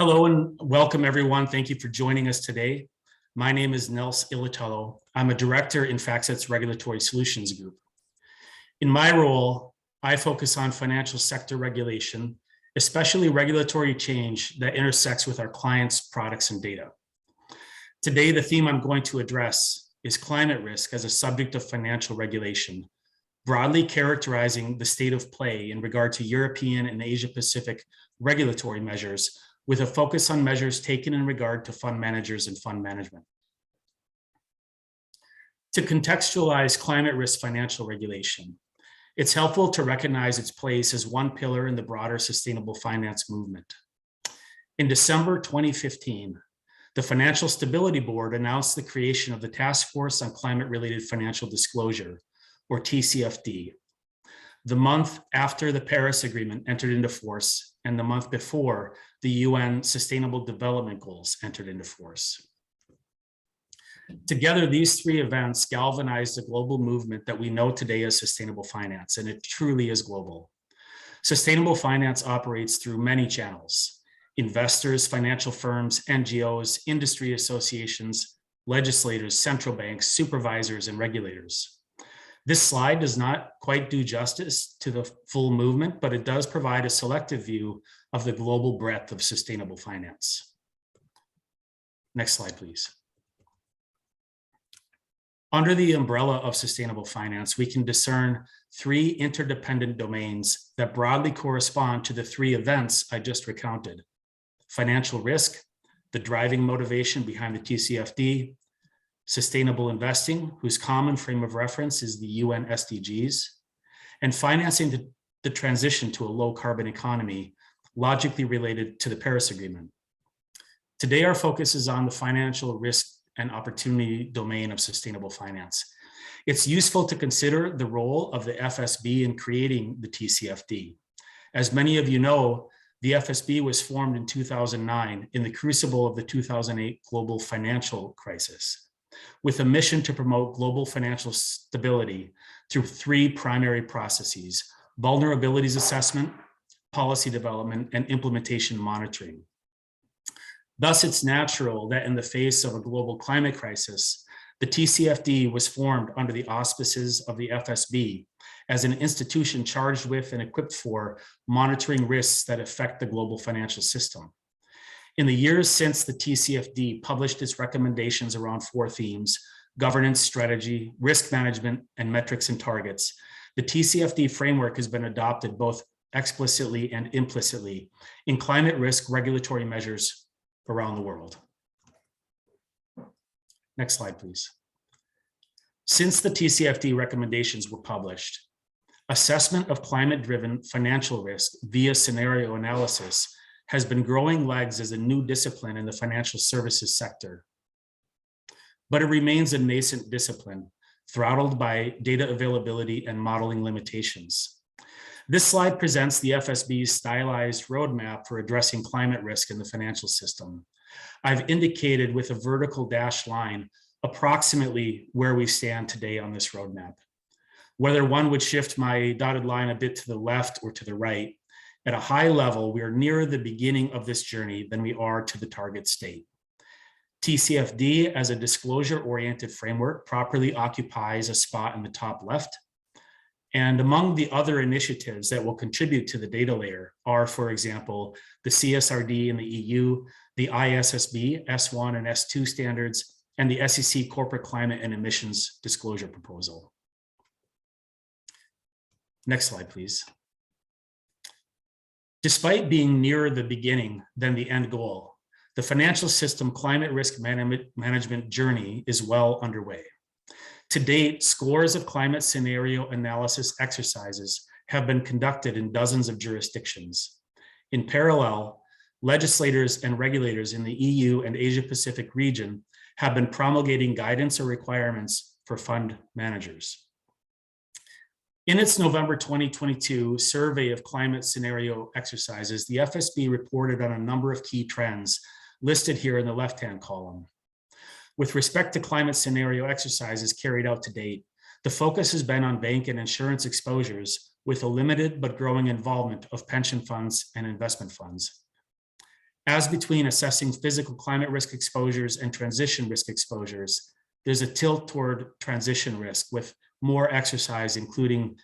Hello and welcome everyone. Thank you for joining us today. My name is Nels Ylitalo. I'm a director in Factset's Regulatory Solutions Group. In my role, I focus on financial sector regulation, especially regulatory change that intersects with our clients' products and data. Today, the theme I'm going to address is climate risk as a subject of financial regulation, broadly characterizing the state of play in regard to European and Asia-Pacific regulatory measures, with a focus on measures taken in regard to fund managers and fund management. To contextualize climate risk financial regulation, it's helpful to recognize its place as one pillar in the broader sustainable finance movement. In December 2015, the Financial Stability Board announced the creation of the Task Force on Climate-Related Financial Disclosure, or TCFD, the month after the Paris Agreement entered into force and the month before the UN Sustainable Development Goals entered into force. Together, these three events galvanized a global movement that we know today as sustainable finance, and it truly is global. Sustainable finance operates through many channels: investors, financial firms, NGOs, industry associations, legislators, central banks, supervisors, and regulators. This slide does not quite do justice to the full movement, but it does provide a selective view of the global breadth of sustainable finance. Next slide, please. Under the umbrella of sustainable finance, we can discern three interdependent domains that broadly correspond to the three events I just recounted: financial risk, the driving motivation behind the TCFD; sustainable investing, whose common frame of reference is the UN SDGs; and financing the transition to a low carbon economy, logically related to the Paris Agreement. Today, our focus is on the financial risk and opportunity domain of sustainable finance. It's useful to consider the role of the FSB in creating the TCFD. As many of you know, the FSB was formed in 2009 in the crucible of the 2008 global financial crisis, with a mission to promote global financial stability through three primary processes: vulnerabilities assessment, policy development, and implementation monitoring. Thus, it's natural that in the face of a global climate crisis, the TCFD was formed under the auspices of the FSB as an institution charged with and equipped for monitoring risks that affect the global financial system. In the years since the TCFD published its recommendations around four themes: governance, strategy, risk management, and metrics and targets, the TCFD framework has been adopted both explicitly and implicitly in climate risk regulatory measures around the world. Next slide, please. Since the TCFD recommendations were published, assessment of climate-driven financial risk via scenario analysis has been growing legs as a new discipline in the financial services sector. But it remains a nascent discipline, throttled by data availability and modeling limitations. This slide presents the FSB's stylized roadmap for addressing climate risk in the financial system. I've indicated with a vertical dashed line approximately where we stand today on this roadmap. Whether one would shift my dotted line a bit to the left or to the right, at a high level, we are nearer the beginning of this journey than we are to the target state. TCFD, as a disclosure-oriented framework, properly occupies a spot in the top left. And among the other initiatives that will contribute to the data layer are, for example, the CSRD in the EU, the ISSB S1 and S2 standards, and the SEC Corporate Climate and Emissions Disclosure Proposal. Next slide, please. Despite being nearer the beginning than the end goal, the financial system climate risk management journey is well underway. To date, scores of climate scenario analysis exercises have been conducted in dozens of jurisdictions. In parallel, legislators and regulators in the EU and Asia-Pacific region have been promulgating guidance or requirements for fund managers. In its November 2022 survey of climate scenario exercises, the FSB reported on a number of key trends listed here in the left-hand column. With respect to climate scenario exercises carried out to date, the focus has been on bank and insurance exposures with a limited but growing involvement of pension funds and investment funds. As between assessing physical climate risk exposures and transition risk exposures, there's a tilt toward transition risk with more exercise, including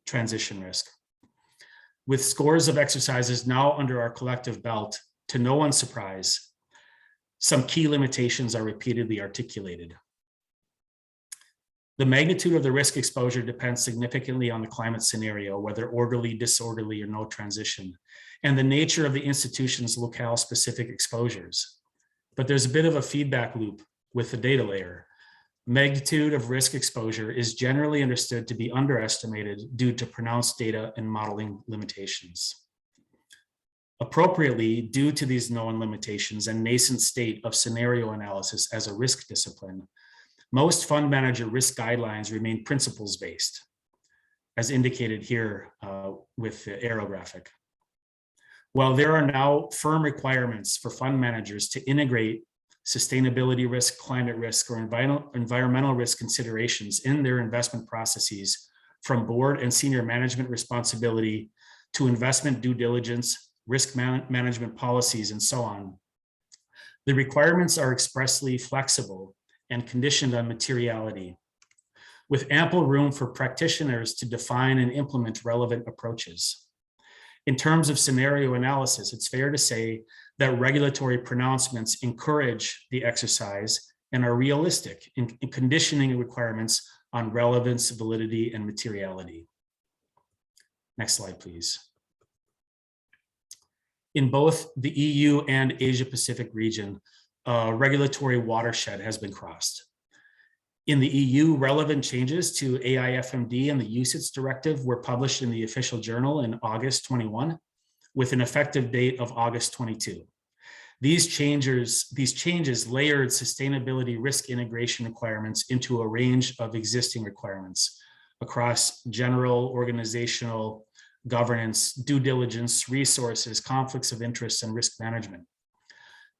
transition risk. With scores of exercises now under our collective belt, to no one's surprise, some key limitations are repeatedly articulated. The magnitude of the risk exposure depends significantly on the climate scenario, whether orderly, disorderly, or no transition, and the nature of the institution's locale-specific exposures. But there's a bit of a feedback loop with the data layer. Magnitude of risk exposure is generally understood to be underestimated due to pronounced data and modeling limitations. Appropriately, due to these known limitations and nascent state of scenario analysis as a risk discipline, most fund manager risk guidelines remain principles-based, as indicated here with the arrow graphic. While there are now firm requirements for fund managers to integrate sustainability risk, climate risk, or environmental risk considerations in their investment processes, from board and senior management responsibility to investment due diligence, risk management policies, and so on, the requirements are expressly flexible and conditioned on materiality, with ample room for practitioners to define and implement relevant approaches. In terms of scenario analysis, it's fair to say that regulatory pronouncements encourage the exercise and are realistic in conditioning requirements on relevance, validity, and materiality. Next slide, please. In both the EU and Asia Pacific region, a regulatory watershed has been crossed. In the EU, relevant changes to AIFMD and the UCITS directive were published in the official journal in August 21, with an effective date of August 22. These changes layered sustainability risk integration requirements into a range of existing requirements across general, organizational, governance, due diligence, resources, conflicts of interest, and risk management.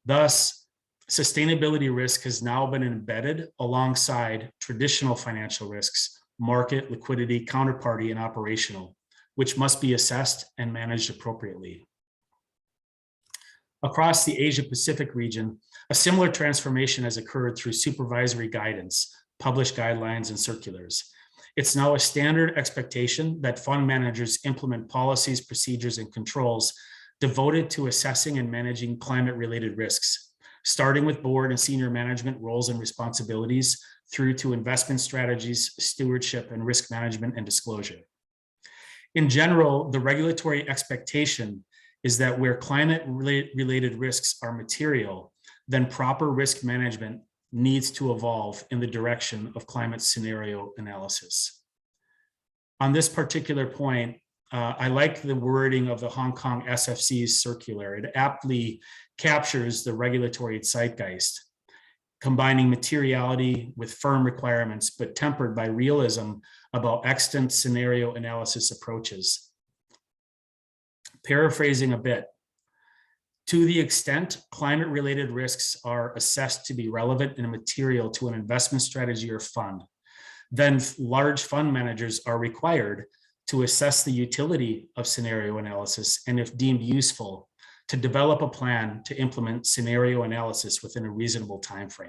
Thus, sustainability risk has now been embedded alongside traditional financial risks, market, liquidity, counterparty, and operational, which must be assessed and managed appropriately. Across the Asia Pacific region, a similar transformation has occurred through supervisory guidance, published guidelines, and circulars. It's now a standard expectation that fund managers implement policies, procedures, and controls devoted to assessing and managing climate-related risks, starting with board and senior management roles and responsibilities through to investment strategies, stewardship, and risk management and disclosure. In general, the regulatory expectation is that where climate-related risks are material, then proper risk management needs to evolve in the direction of climate scenario analysis. On this particular point, I like the wording of the Hong Kong SFC's circular. It aptly captures the regulatory zeitgeist, combining materiality with firm requirements, but tempered by realism about extant scenario analysis approaches. Paraphrasing a bit, to the extent climate-related risks are assessed to be relevant and material to an investment strategy or fund, then large fund managers are required to assess the utility of scenario analysis and, if deemed useful, to develop a plan to implement scenario analysis within a reasonable timeframe.